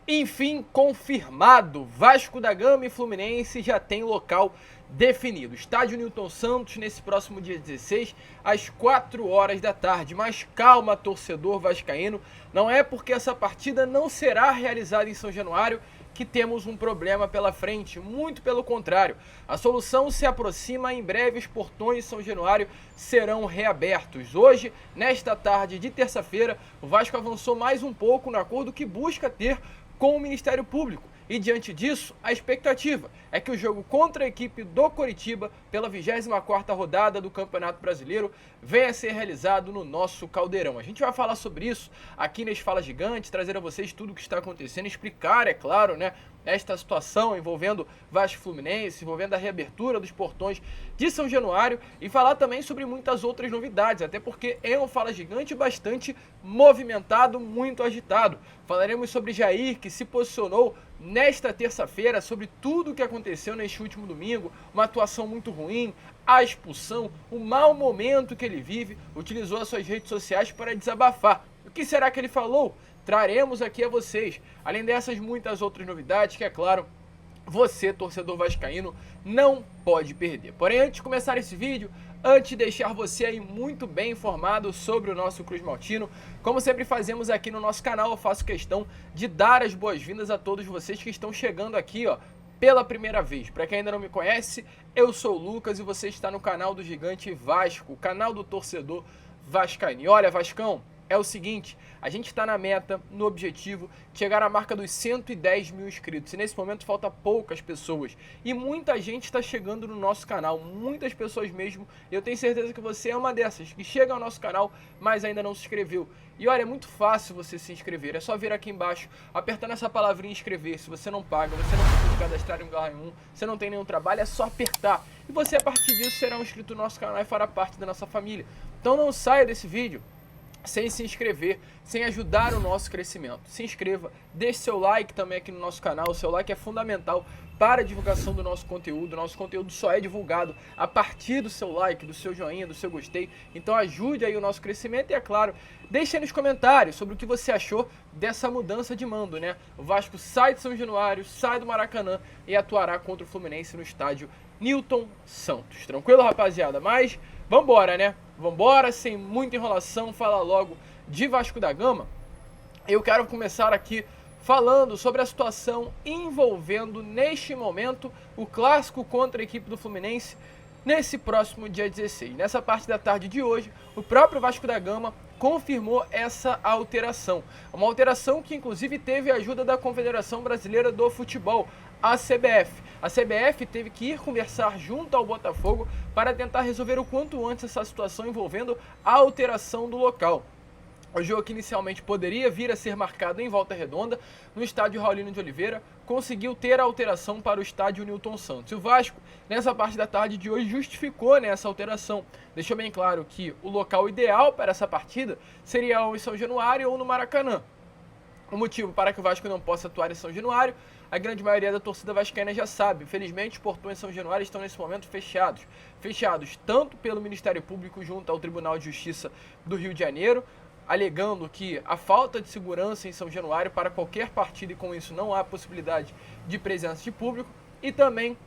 Enfim, confirmado, Vasco da Gama e Fluminense já tem local definido. Estádio Newton Santos nesse próximo dia 16, às 4 horas da tarde. Mas calma, torcedor vascaíno, não é porque essa partida não será realizada em São Januário que temos um problema pela frente, muito pelo contrário. A solução se aproxima, em breve os portões de São Januário serão reabertos. Hoje, nesta tarde de terça-feira, o Vasco avançou mais um pouco no acordo que busca ter com o Ministério Público. E diante disso, a expectativa é que o jogo contra a equipe do Coritiba, pela 24ª rodada do Campeonato Brasileiro, venha a ser realizado no nosso Caldeirão. A gente vai falar sobre isso aqui nesse Fala Gigante, trazer a vocês tudo o que está acontecendo, explicar, é claro, esta situação envolvendo Vasco e Fluminense, envolvendo a reabertura dos portões de São Januário e falar também sobre muitas outras novidades, até porque é um Fala Gigante bastante movimentado, muito agitado. Falaremos sobre Jair, que se posicionou nesta terça-feira sobre tudo o que aconteceu neste último domingo, uma atuação muito ruim, a expulsão, o mau momento que ele vive, utilizou as suas redes sociais para desabafar. O que será que ele falou? Traremos aqui a vocês, além dessas muitas outras novidades que, é claro, você, torcedor vascaíno, não pode perder. Porém, antes de começar esse vídeo, antes de deixar você aí muito bem informado sobre o nosso Cruz Maltino, como sempre fazemos aqui no nosso canal, eu faço questão de dar as boas-vindas a todos vocês que estão chegando aqui, pela primeira vez. Para quem ainda não me conhece, eu sou o Lucas e você está no canal do Gigante Vasco, o canal do torcedor vascaíno. E olha, Vascão, é o seguinte, a gente está na meta, no objetivo, de chegar à marca dos 110 mil inscritos. E nesse momento falta poucas pessoas. E muita gente está chegando no nosso canal, muitas pessoas mesmo. E eu tenho certeza que você é uma dessas, que chega ao nosso canal, mas ainda não se inscreveu. E olha, é muito fácil você se inscrever, é só vir aqui embaixo, apertando essa palavrinha inscrever. Se você não paga, você não precisa cadastrar em lugar nenhum, você não tem nenhum trabalho, é só apertar. E você, a partir disso, será um inscrito no nosso canal e fará parte da nossa família. Então não saia desse vídeo sem se inscrever, sem ajudar o nosso crescimento. Se inscreva, deixe seu like também aqui no nosso canal, o seu like é fundamental para a divulgação do nosso conteúdo. O nosso conteúdo só é divulgado a partir do seu like, do seu joinha, do seu gostei. Então ajude aí o nosso crescimento e, é claro, deixe aí nos comentários sobre o que você achou dessa mudança de mando, O Vasco sai de São Januário, sai do Maracanã e atuará contra o Fluminense no estádio Newton Santos. Tranquilo, rapaziada? Mas vambora, Vambora, sem muita enrolação, falar logo de Vasco da Gama. Eu quero começar aqui falando sobre a situação envolvendo, neste momento, o clássico contra a equipe do Fluminense nesse próximo dia 16. Nessa parte da tarde de hoje, o próprio Vasco da Gama confirmou essa alteração. Uma alteração que, inclusive, teve a ajuda da Confederação Brasileira do Futebol, a CBF. A CBF teve que ir conversar junto ao Botafogo para tentar resolver o quanto antes essa situação envolvendo a alteração do local. O jogo que inicialmente poderia vir a ser marcado em Volta Redonda, no estádio Raulino de Oliveira, conseguiu ter a alteração para o estádio Newton Santos. E o Vasco, nessa parte da tarde de hoje, justificou essa alteração. Deixou bem claro que o local ideal para essa partida seria ou em São Januário ou no Maracanã. O motivo para que o Vasco não possa atuar em São Januário, a grande maioria da torcida vascaína já sabe. Infelizmente, os portões de São Januário estão nesse momento fechados. Fechados tanto pelo Ministério Público junto ao Tribunal de Justiça do Rio de Janeiro, alegando que a falta de segurança em São Januário para qualquer partida e com isso não há possibilidade de presença de público, e também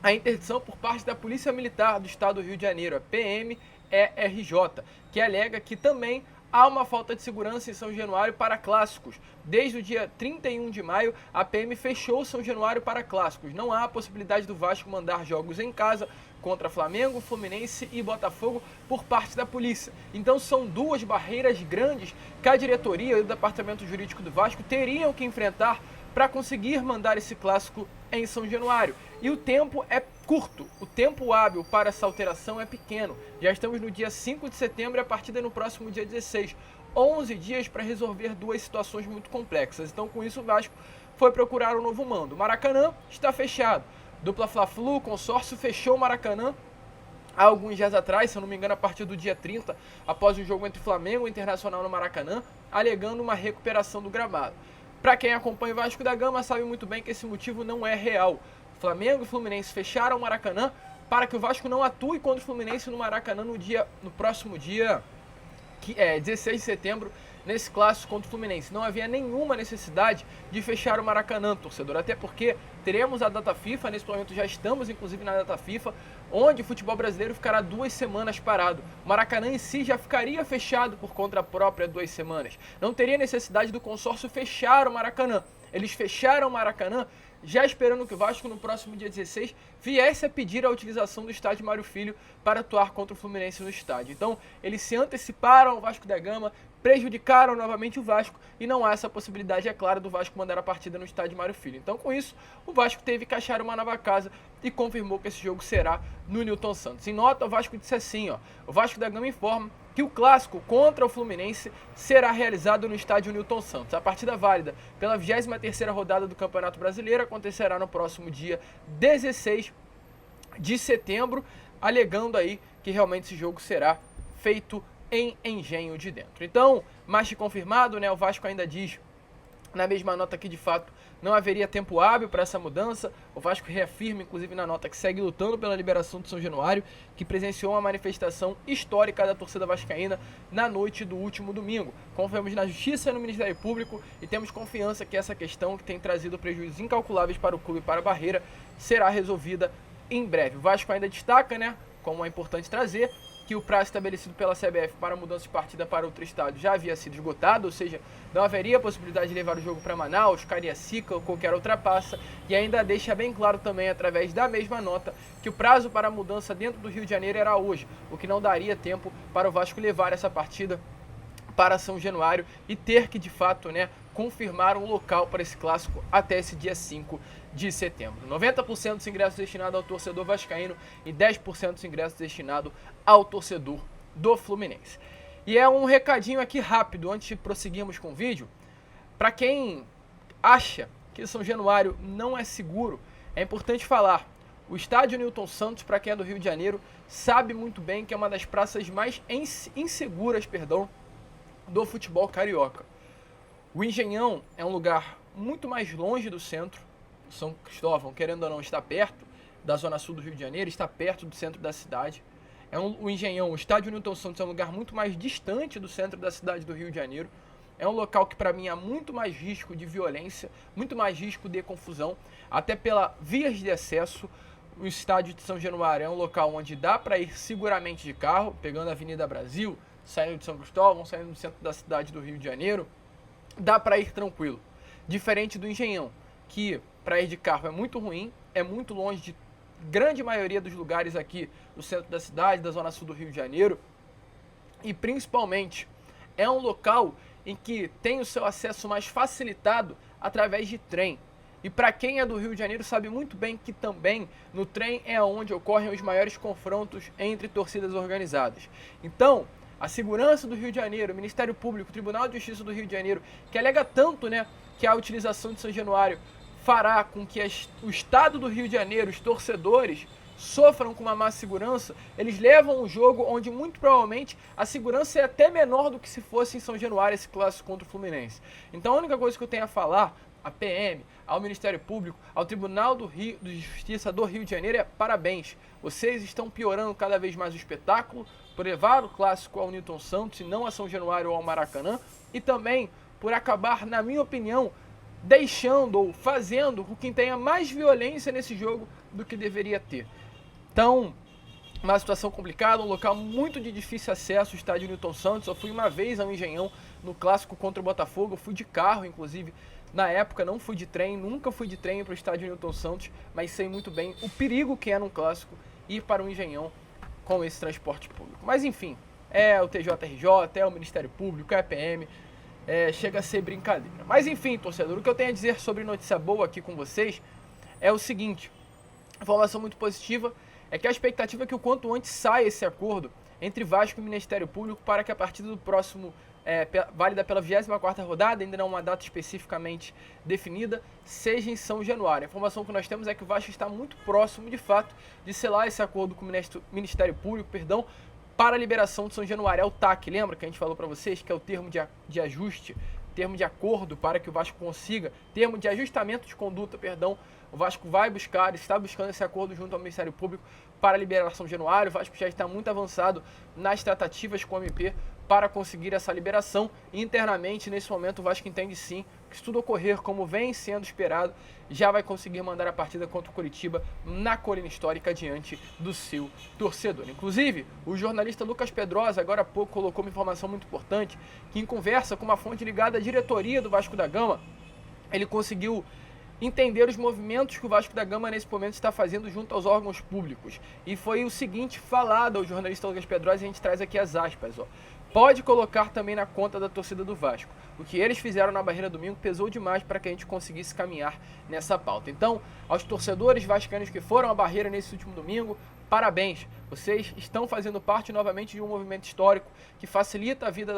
a interdição por parte da Polícia Militar do Estado do Rio de Janeiro, a PMERJ, que alega que também há uma falta de segurança em São Januário para clássicos. Desde o dia 31 de maio, a PM fechou São Januário para clássicos. Não há a possibilidade do Vasco mandar jogos em casa contra Flamengo, Fluminense e Botafogo por parte da polícia. Então são duas barreiras grandes que a diretoria e o departamento jurídico do Vasco teriam que enfrentar para conseguir mandar esse clássico em São Januário. E o tempo é curto, o tempo hábil para essa alteração é pequeno. Já estamos no dia 5 de setembro e a partida é no próximo dia 16. 11 dias para resolver duas situações muito complexas. Então, com isso, o Vasco foi procurar um novo mando. O Maracanã está fechado. Dupla Fla-Flu, o consórcio fechou o Maracanã há alguns dias atrás, se eu não me engano, a partir do dia 30, após o jogo entre Flamengo e Internacional no Maracanã, alegando uma recuperação do gramado. Para quem acompanha o Vasco da Gama, sabe muito bem que esse motivo não é real. Flamengo e Fluminense fecharam o Maracanã para que o Vasco não atue contra o Fluminense no Maracanã no próximo dia, que é 16 de setembro nesse clássico contra o Fluminense. Não havia nenhuma necessidade de fechar o Maracanã, torcedor, até porque teremos a data FIFA, nesse momento já estamos inclusive na data FIFA, onde o futebol brasileiro ficará 2 semanas parado. O Maracanã em si já ficaria fechado por conta própria 2 semanas. Não teria necessidade do consórcio fechar o Maracanã. Eles fecharam o Maracanã já esperando que o Vasco no próximo dia 16 viesse a pedir a utilização do estádio Mário Filho para atuar contra o Fluminense no estádio. Então, eles se anteciparam ao Vasco da Gama, prejudicaram novamente o Vasco e não há essa possibilidade, é claro, do Vasco mandar a partida no estádio Mário Filho. Então, com isso, o Vasco teve que achar uma nova casa e confirmou que esse jogo será no Newton Santos. Em nota, o Vasco disse assim, o Vasco da Gama informa que o clássico contra o Fluminense será realizado no estádio Newton Santos. A partida válida pela 23ª rodada do Campeonato Brasileiro acontecerá no próximo dia 16 de setembro, alegando aí que realmente esse jogo será feito em Engenho de Dentro. Então, mais que confirmado, o Vasco ainda diz na mesma nota que de fato não haveria tempo hábil para essa mudança. O Vasco reafirma, inclusive na nota, que segue lutando pela liberação do São Januário, que presenciou uma manifestação histórica da torcida vascaína na noite do último domingo. Confiamos na Justiça e no Ministério Público e temos confiança que essa questão, que tem trazido prejuízos incalculáveis para o clube e para a Barreira, será resolvida em breve. O Vasco ainda destaca, como é importante trazer, que o prazo estabelecido pela CBF para a mudança de partida para outro estádio já havia sido esgotado, ou seja, não haveria possibilidade de levar o jogo para Manaus, Cariacica ou qualquer outra praça, e ainda deixa bem claro também, através da mesma nota, que o prazo para a mudança dentro do Rio de Janeiro era hoje, o que não daria tempo para o Vasco levar essa partida para São Januário e ter que, de fato, confirmar um local para esse clássico até esse dia 5 de setembro. 90% dos ingressos destinados ao torcedor vascaíno e 10% dos ingressos destinados ao torcedor do Fluminense. E é um recadinho aqui rápido, antes de prosseguirmos com o vídeo. Para quem acha que São Januário não é seguro, é importante falar. O estádio Newton Santos, para quem é do Rio de Janeiro, sabe muito bem que é uma das praças mais inseguras, do futebol carioca. O Engenhão é um lugar muito mais longe do centro. São Cristóvão, querendo ou não, está perto da zona sul do Rio de Janeiro, está perto do centro da cidade. O Engenhão, o estádio Newton Santos, é um lugar muito mais distante do centro da cidade do Rio de Janeiro. É um local que, para mim, há muito mais risco de violência, muito mais risco de confusão, até pela vias de acesso. O estádio de São Januário é um local onde dá para ir seguramente de carro, pegando a Avenida Brasil, saindo de São Cristóvão, saindo do centro da cidade do Rio de Janeiro, dá para ir tranquilo. Diferente do Engenhão, que para ir de carro é muito ruim, é muito longe de grande maioria dos lugares aqui do centro da cidade, da zona sul do Rio de Janeiro, e principalmente é um local em que tem o seu acesso mais facilitado através de trem. E para quem é do Rio de Janeiro sabe muito bem que também no trem é onde ocorrem os maiores confrontos entre torcidas organizadas. Então, a segurança do Rio de Janeiro, o Ministério Público, o Tribunal de Justiça do Rio de Janeiro, que alega tanto que a utilização de São Januário fará com que o Estado do Rio de Janeiro, os torcedores, sofram com uma má segurança, eles levam um jogo onde muito provavelmente a segurança é até menor do que se fosse em São Januário esse clássico contra o Fluminense. Então a única coisa que eu tenho a falar à PM, ao Ministério Público, ao Tribunal de Justiça do Rio de Janeiro é parabéns. Vocês estão piorando cada vez mais o espetáculo por levar o clássico ao Newton Santos e não a São Januário ou ao Maracanã, e também por acabar, na minha opinião, deixando ou fazendo com que tenha mais violência nesse jogo do que deveria ter. Então, uma situação complicada, um local muito de difícil acesso, o estádio Newton Santos. Eu fui uma vez ao Engenhão no clássico contra o Botafogo, eu fui de carro, inclusive, na época não fui de trem, nunca fui de trem para o estádio Newton Santos, mas sei muito bem o perigo que é num clássico ir para o Engenhão com esse transporte público. Mas enfim, é o TJRJ, é o Ministério Público, é a PM, chega a ser brincadeira. Mas enfim, torcedor, o que eu tenho a dizer sobre notícia boa aqui com vocês é o seguinte: informação muito positiva é que a expectativa é que o quanto antes saia esse acordo entre Vasco e Ministério Público para que a partida do próximo, válida pela 24ª rodada, ainda não uma data especificamente definida, seja em São Januário. A informação que nós temos é que o Vasco está muito próximo, de fato, de selar esse acordo com o Ministério Público, para a liberação de São Januário. É o TAC, lembra que a gente falou para vocês, que é o termo de ajuste, termo de acordo para que o Vasco consiga, termo de ajustamento de conduta, o Vasco está buscando esse acordo junto ao Ministério Público para a liberação de Januário. O Vasco já está muito avançado nas tratativas com o MP para conseguir essa liberação. Internamente, nesse momento, o Vasco entende sim que se tudo ocorrer como vem sendo esperado, já vai conseguir mandar a partida contra o Coritiba na colina histórica diante do seu torcedor. Inclusive, o jornalista Lucas Pedrosa, agora há pouco, colocou uma informação muito importante, que em conversa com uma fonte ligada à diretoria do Vasco da Gama, ele conseguiu entender os movimentos que o Vasco da Gama nesse momento está fazendo junto aos órgãos públicos. E foi o seguinte falado ao jornalista Lucas Pedrosa, e a gente traz aqui as aspas, ó. Pode colocar também na conta da torcida do Vasco. O que eles fizeram na Barreira domingo pesou demais para que a gente conseguisse caminhar nessa pauta. Então, aos torcedores vascaínos que foram à Barreira nesse último domingo, parabéns. Vocês estão fazendo parte novamente de um movimento histórico que facilita a vida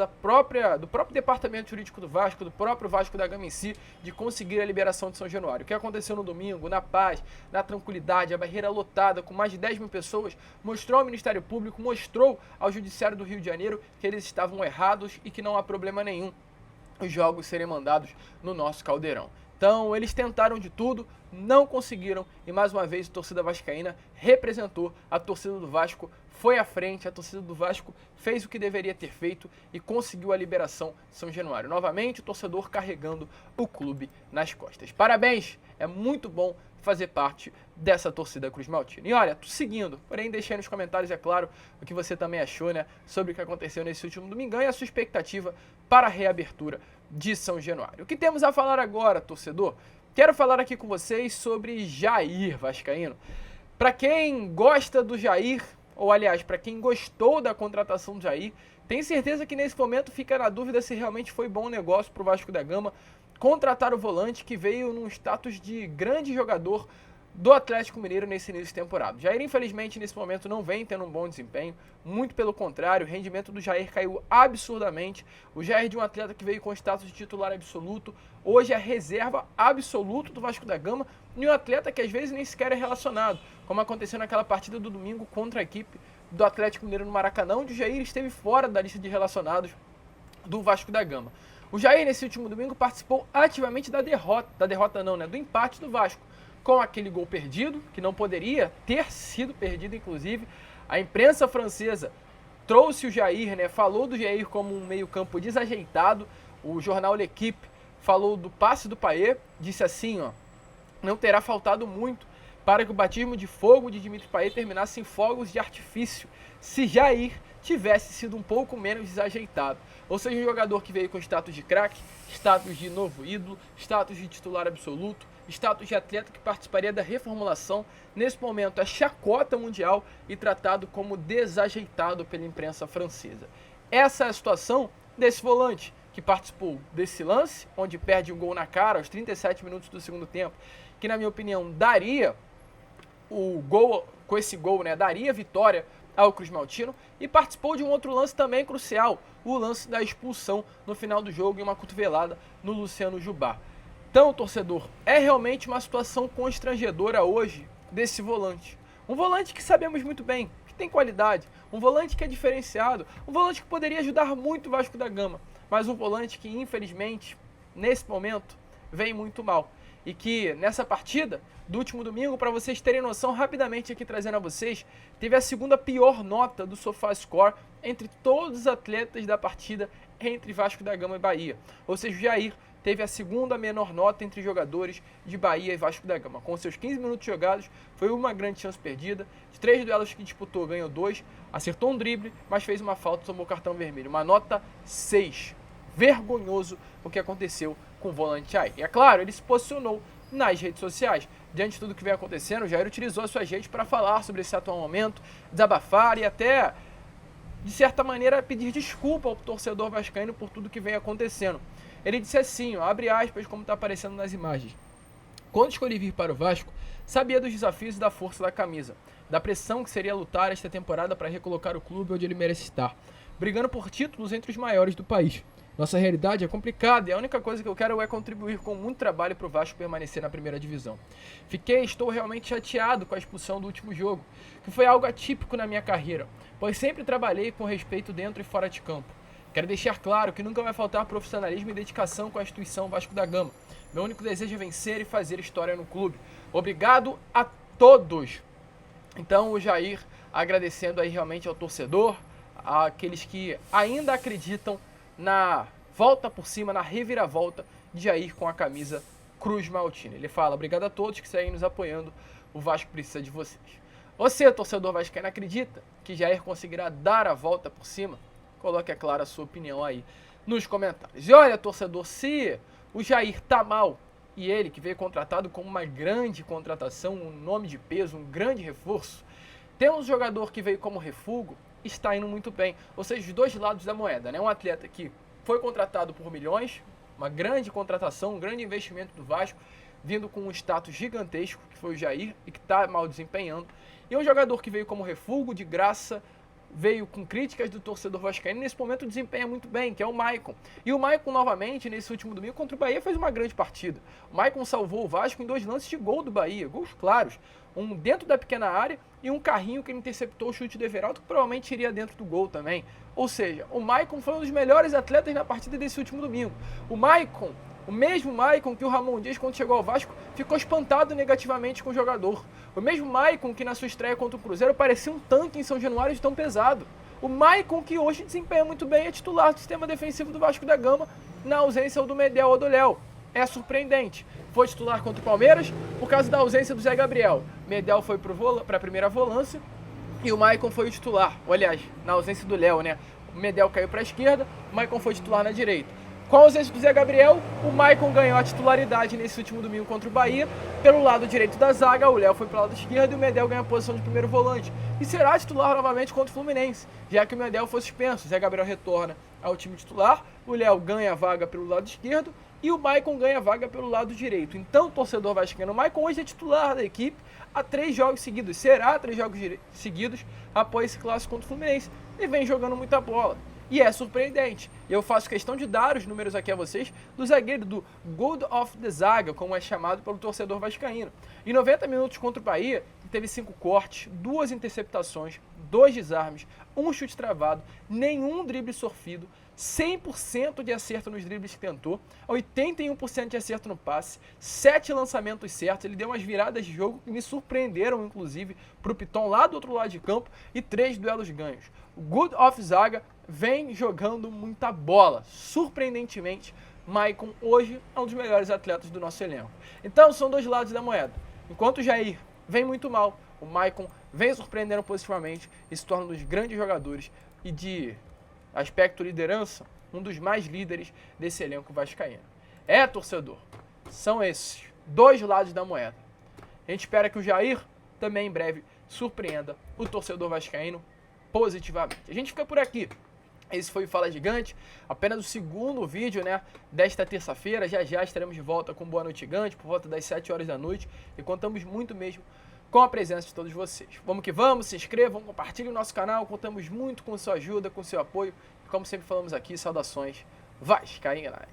do próprio departamento jurídico do Vasco, do próprio Vasco da Gama em si, de conseguir a liberação de São Januário. O que aconteceu no domingo, na paz, na tranquilidade, a Barreira lotada com mais de 10 mil pessoas, mostrou ao Ministério Público, mostrou ao Judiciário do Rio de Janeiro que eles estavam errados e que não há problema nenhum os jogos serem mandados no nosso caldeirão. Então, eles tentaram de tudo, não conseguiram, e mais uma vez a torcida vascaína representou, a torcida do Vasco foi à frente, a torcida do Vasco fez o que deveria ter feito e conseguiu a liberação de São Januário. Novamente, o torcedor carregando o clube nas costas. Parabéns, é muito bom fazer parte dessa torcida Cruz Maltina. E olha, tô seguindo, porém deixei nos comentários, é claro, o que você também achou, né, sobre o que aconteceu nesse último domingão e a sua expectativa para a reabertura de São Januário. O que temos a falar agora, torcedor? Quero falar aqui com vocês sobre Jair vascaíno. Para quem gosta do Jair, ou aliás, para quem gostou da contratação do Jair, tenho certeza que nesse momento fica na dúvida se realmente foi bom negócio para o Vasco da Gama contratar o volante que veio num status de grande jogador do Atlético Mineiro nesse início de temporada. Jair, infelizmente, nesse momento não vem tendo um bom desempenho, muito pelo contrário, o rendimento do Jair caiu absurdamente. O Jair, de um atleta que veio com status de titular absoluto, hoje é reserva absoluto do Vasco da Gama, e um atleta que às vezes nem sequer é relacionado, como aconteceu naquela partida do domingo contra a equipe do Atlético Mineiro no Maracanã, onde o Jair esteve fora da lista de relacionados do Vasco da Gama. O Jair, nesse último domingo, participou ativamente do empate do Vasco, com aquele gol perdido, que não poderia ter sido perdido, inclusive. A imprensa francesa trouxe o Jair, né, falou do Jair como um meio-campo desajeitado. O jornal L'Equipe falou do passe do Payet, disse assim, ó, não terá faltado muito para que o batismo de fogo de Dimitri Payet terminasse em fogos de artifício, se Jair tivesse sido um pouco menos desajeitado. Ou seja, um jogador que veio com status de craque, status de novo ídolo, status de titular absoluto, status de atleta que participaria da reformulação, nesse momento é chacota mundial e tratado como desajeitado pela imprensa francesa. Essa é a situação desse volante, que participou desse lance, onde perde um gol na cara aos 37 minutos do segundo tempo, que na minha opinião daria o gol, com esse gol, né, daria vitória ao Cruz Maltino, e participou de um outro lance também crucial, o lance da expulsão no final do jogo e uma cotovelada no Luciano Jubá. Então, torcedor, é realmente uma situação constrangedora hoje desse volante. Um volante que sabemos muito bem, que tem qualidade, um volante que é diferenciado, um volante que poderia ajudar muito o Vasco da Gama, mas um volante que, infelizmente, nesse momento, vem muito mal. E que, nessa partida do último domingo, para vocês terem noção, rapidamente aqui trazendo a vocês, teve a segunda pior nota do SofaScore entre todos os atletas da partida entre Vasco da Gama e Bahia. Ou seja, o Jair teve a segunda menor nota entre jogadores de Bahia e Vasco da Gama. Com seus 15 minutos jogados, foi uma grande chance perdida. De 3 duelos que disputou, ganhou 2, acertou um drible, mas fez uma falta e tomou cartão vermelho. Uma nota 6. Vergonhoso o que aconteceu com o volante Jair. E é claro, ele se posicionou nas redes sociais. Diante de tudo que vem acontecendo, o Jair utilizou a sua rede para falar sobre esse atual momento, desabafar e até, de certa maneira, pedir desculpa ao torcedor vascaíno por tudo que vem acontecendo. Ele disse assim, ó, abre aspas, como está aparecendo nas imagens. Quando escolhi vir para o Vasco, sabia dos desafios e da força da camisa, da pressão que seria lutar esta temporada para recolocar o clube onde ele merece estar, brigando por títulos entre os maiores do país. Nossa realidade é complicada e a única coisa que eu quero é contribuir com muito trabalho para o Vasco permanecer na primeira divisão. Estou realmente chateado com a expulsão do último jogo, que foi algo atípico na minha carreira, pois sempre trabalhei com respeito dentro e fora de campo. Quero deixar claro que nunca vai faltar profissionalismo e dedicação com a instituição Vasco da Gama. Meu único desejo é vencer e fazer história no clube. Obrigado a todos! Então o Jair agradecendo aí realmente ao torcedor, àqueles que ainda acreditam na volta por cima, na reviravolta de Jair com a camisa Cruz Maltina. Ele fala: obrigado a todos que seguem nos apoiando, o Vasco precisa de vocês. Você, torcedor vascaíno, acredita que Jair conseguirá dar a volta por cima? Coloque, é claro, a sua opinião aí nos comentários. E olha, torcedor, se o Jair tá mal, e ele que veio contratado como uma grande contratação, um nome de peso, um grande reforço, temos um jogador que veio como refúgio, está indo muito bem. Ou seja, os dois lados da moeda, né? Um atleta que foi contratado por milhões, uma grande contratação, um grande investimento do Vasco, vindo com um status gigantesco, que foi o Jair, e que está mal desempenhando. E um jogador que veio como refúgio, de graça, veio com críticas do torcedor vascaíno, nesse momento desempenha muito bem, que é o Maicon. E o Maicon, novamente, nesse último domingo, contra o Bahia, fez uma grande partida. O Maicon salvou o Vasco em 2 lances de gol do Bahia, gols claros. Um dentro da pequena área e um carrinho que ele interceptou o chute do Everaldo, que provavelmente iria dentro do gol também. Ou seja, o Maicon foi um dos melhores atletas na partida desse último domingo. O Maicon, o mesmo Maicon que o Ramon Dias, quando chegou ao Vasco, ficou espantado negativamente com o jogador. O mesmo Maicon que na sua estreia contra o Cruzeiro parecia um tanque em São Januário de tão pesado. O Maicon que hoje desempenha muito bem, é titular do sistema defensivo do Vasco da Gama, na ausência do Medel ou do Léo. É surpreendente. Foi titular contra o Palmeiras por causa da ausência do Zé Gabriel. Medel foi para a primeira volância e o Maicon foi o titular. Aliás, na ausência do Léo, né? O Medel caiu para a esquerda, o Maicon foi titular na direita. Com a ausência do Zé Gabriel, o Maicon ganhou a titularidade nesse último domingo contra o Bahia. Pelo lado direito da zaga, o Léo foi para o lado esquerdo e o Medel ganha a posição de primeiro volante. E será titular novamente contra o Fluminense, já que o Medel foi suspenso. O Zé Gabriel retorna ao time titular, o Léo ganha a vaga pelo lado esquerdo e o Maicon ganha a vaga pelo lado direito. Então, torcedor vascaíno, o Maicon hoje é titular da equipe há 3 jogos seguidos. Será 3 jogos seguidos após esse clássico contra o Fluminense. E vem jogando muita bola. E é surpreendente. Eu faço questão de dar os números aqui a vocês do zagueiro, do God of the Zaga, como é chamado pelo torcedor vascaíno. Em 90 minutos contra o Bahia, teve 5 cortes, 2 interceptações, 2 desarmes, 1 chute travado, nenhum drible sofrido, 100% de acerto nos dribles que tentou, 81% de acerto no passe, 7 lançamentos certos. Ele deu umas viradas de jogo que me surpreenderam, inclusive, para o Piton lá do outro lado de campo, e 3 duelos ganhos. O Good of Zaga vem jogando muita bola. Surpreendentemente, Maicon hoje é um dos melhores atletas do nosso elenco. Então são 2 lados da moeda. Enquanto o Jair vem muito mal, o Maicon vem surpreendendo positivamente e se torna um dos grandes jogadores e de aspecto liderança, um dos mais líderes desse elenco vascaíno. É, torcedor, são esses 2 lados da moeda. A gente espera que o Jair também em breve surpreenda o torcedor vascaíno positivamente. A gente fica por aqui. Esse foi o Fala Gigante, apenas o segundo vídeo, né, desta terça-feira. Já já estaremos de volta com Boa Noite Gigante, por volta das 7 horas da noite. E contamos muito mesmo com a presença de todos vocês. Vamos que vamos, se inscrevam, compartilhem o nosso canal. Contamos muito com sua ajuda, com seu apoio. E como sempre falamos aqui, saudações vascaínas.